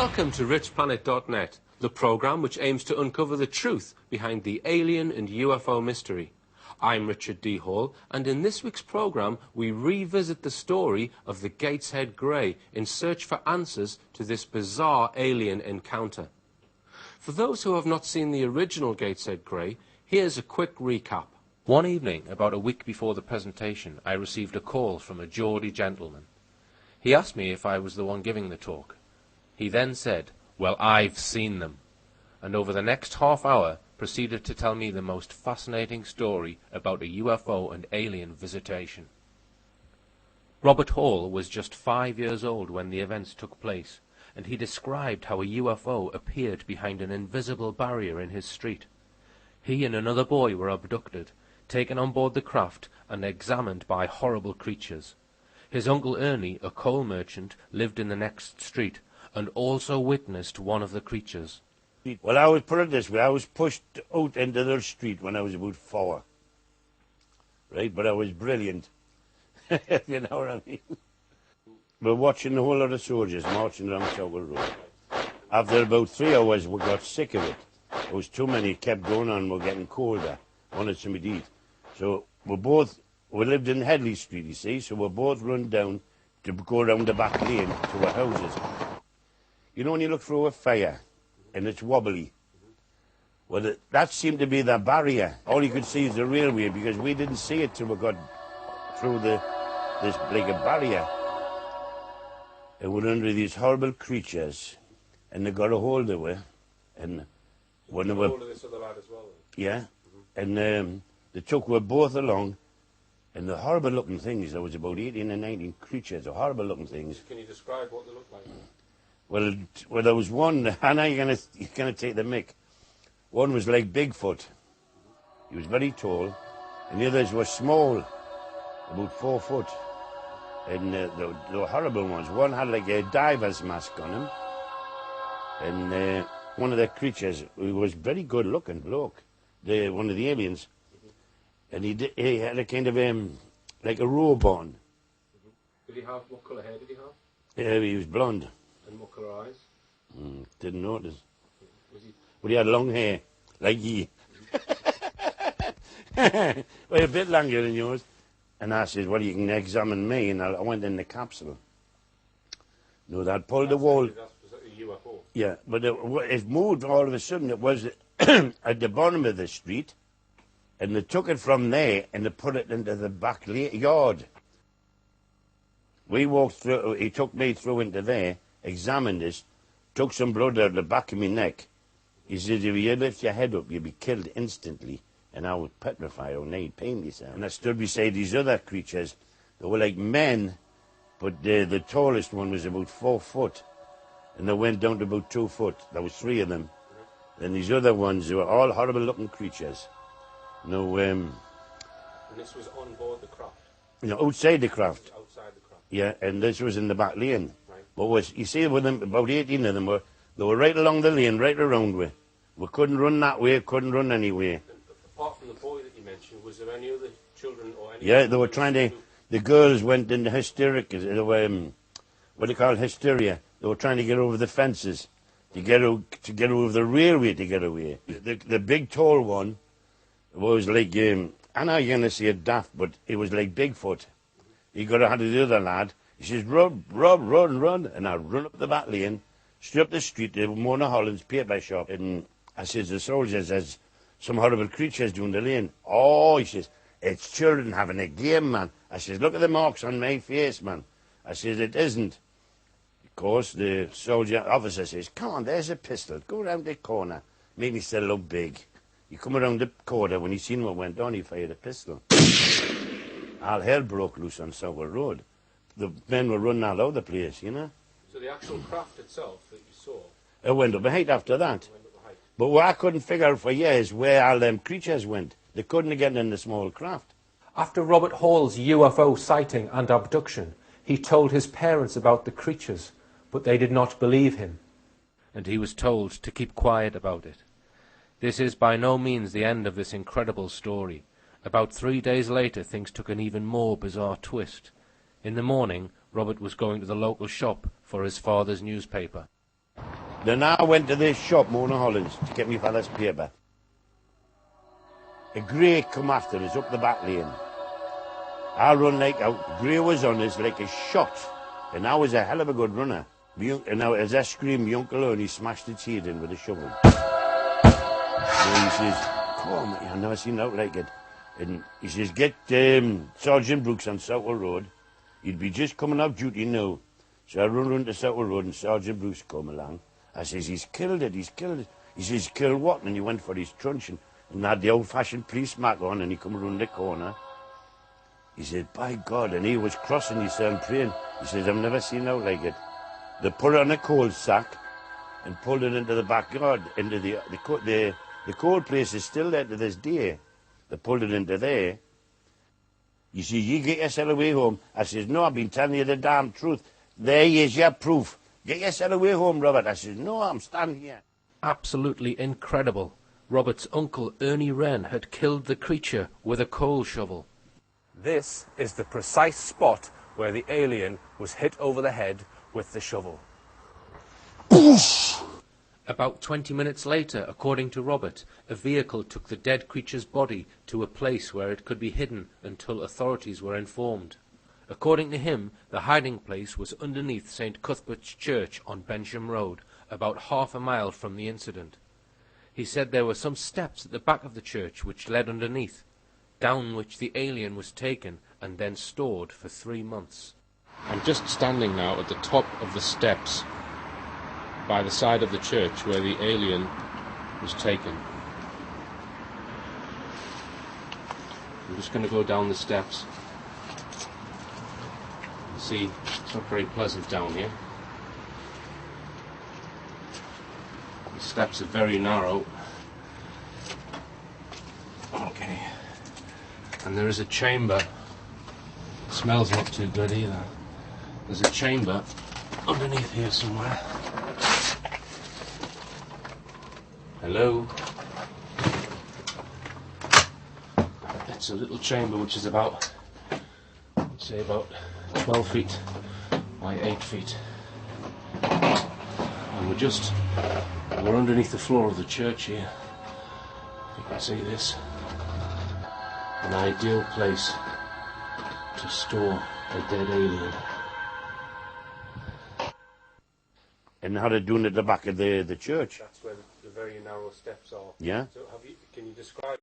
Welcome to richplanet.net, the programme which aims to uncover the truth behind the alien and UFO mystery. I'm Richard D. Hall, and in this week's programme we revisit the story of the Gateshead Grey in search for answers to this bizarre alien encounter. For those who have not seen the original Gateshead Grey, here's a quick recap. One evening, about a week before the presentation, I received a call from a Geordie gentleman. He asked me if I was the one giving the talk. He then said, "Well, I've seen them," and over the next half hour proceeded to tell me the most fascinating story about a UFO and alien visitation. Robert Hall was just 5 years old when the events took place, and he described how a UFO appeared behind an invisible barrier in his street. He and another boy were abducted, taken on board the craft, and examined by horrible creatures. His uncle Ernie, a coal merchant, lived in the next street, and also witnessed one of the creatures. Well, I was put it this way, I was pushed out into the street when I was about 4. Right, but I was brilliant. You know what I mean? We're watching a whole lot of soldiers marching along Chowell Road. After about 3 hours, we got sick of it. There was too many, it kept going on, we're getting colder. Wanted something to eat. So we lived in Headley Street, you see, so we both run down to go around the back lane to our houses. You know when you look through a fire and it's wobbly? Well, that seemed to be the barrier. All you could see is the railway because we didn't see it till we got through this like a barrier. And we're under these horrible creatures, and they got a hold of it. And when they were, Hold of this other lad as well, then? yeah, and they took us both along. And the horrible looking things, there was about 18 and 19 creatures, the horrible looking things. Can you describe what they look like? Well, there was one, I know you're gonna take the mick. One was like Bigfoot. He was very tall, and the others were small, about 4 foot. And they were horrible ones. One had like a diver's mask on him, and one of the creatures, he was very good looking bloke, one of the aliens. And he had a kind of like a robe on. Did he have, what colour hair did he have? Yeah, he was blonde. And what colour eyes? Didn't notice. Was he? But he had long hair, like ye. Well, a bit longer than yours. And I said, well, you can examine me. And I went in the capsule. No, that pulled the wall. That's a UFO. Yeah, but it moved all of a sudden. It was at the bottom of the street. And they took it from there and they put it into the back yard. We walked through, he took me through into there, examined this, took some blood out of the back of my neck. He said, if you lift your head up, you'll be killed instantly. And I was petrified, or need pain myself. And I stood beside these other creatures. They were like men, but the tallest one was about 4 foot. And they went down to about 2 foot. There was 3 of them. And these other ones, they were all horrible looking creatures. No, And this was on board the craft? No, outside the craft. Outside the craft? Yeah, and this was in the back lane. Right. But you see, with them, about 18 of them, they were right along the lane, right around we. We couldn't run that way, couldn't run anywhere. And apart from the boy that you mentioned, was there any other children or any... Yeah, they were trying to... The girls went into hysteric, they were, what do you call it, hysteria. They were trying to get over the fences, to get over the railway to get away. The big tall one was like, I know you're going to see it daft, but it was like Bigfoot. He got ahead of the other lad. He says, Rob, run. And I run up the back lane, straight up the street to Mona Holland's paper shop. And I says, the soldier says, some horrible creatures doing the lane. Oh, he says, it's children having a game, man. I says, look at the marks on my face, man. I says, it isn't. Of course, the soldier officer says, come on, there's a pistol. Go round the corner. Make me still look big. He come around the corner, when he seen what went on, he fired a pistol. All hell broke loose on Chowell Road. The men were running all over the place, you know. So the actual craft itself that you saw... It went up a height after that. Went up the height. But what I couldn't figure out for years where all them creatures went. They couldn't get in the small craft. After Robert Hall's UFO sighting and abduction, he told his parents about the creatures, but they did not believe him. And he was told to keep quiet about it. This is by no means the end of this incredible story. About 3 days later, things took an even more bizarre twist. In the morning, Robert was going to the local shop for his father's newspaper. Then I went to this shop, Mona Hollands, to get my father's paper. A grey come after us up the back lane. I run like out. Grey was on us like a shot. And I was a hell of a good runner. And now, as I screamed, my uncle only smashed its head in with a shovel. And he says, come on, I've never seen out like it. And he says, get Sergeant Brooks on Southwell Road. He'd be just coming off duty now. So I run to Southwell Road and Sergeant Brooks come along. I says, he's killed it. He says, killed what? And he went for his truncheon and had the old-fashioned police mark on, and he come around the corner. He said, by God, and he was crossing himself and praying. He says, I've never seen out like it. They put it on a coal sack and pulled it into the backyard, into the coal place is still there to this day. They pulled it into there. You see, you get yourself away home. I says, no, I've been telling you the damn truth. There is your proof. Get yourself away home, Robert. I says, no, I'm standing here. Absolutely incredible. Robert's uncle Ernie Wren had killed the creature with a coal shovel. This is the precise spot where the alien was hit over the head with the shovel. BOOSHH! About 20 minutes later, according to Robert, a vehicle took the dead creature's body to a place where it could be hidden until authorities were informed. According to him, the hiding place was underneath St. Cuthbert's Church on Bensham Road, about half a mile from the incident. He said there were some steps at the back of the church which led underneath, down which the alien was taken and then stored for 3 months. I'm just standing now at the top of the steps by the side of the church where the alien was taken. I'm just going to go down the steps. See, it's not very pleasant down here. The steps are very narrow. Okay. And there is a chamber. It smells not too good either. There's a chamber underneath here somewhere. Hello? It's a little chamber which is about, let's say about 12 feet by 8 feet. And we're underneath the floor of the church here. You can see this. An ideal place to store a dead alien. And how they're doing it at the back of the church. That's where the very narrow steps are. Yeah. So can you describe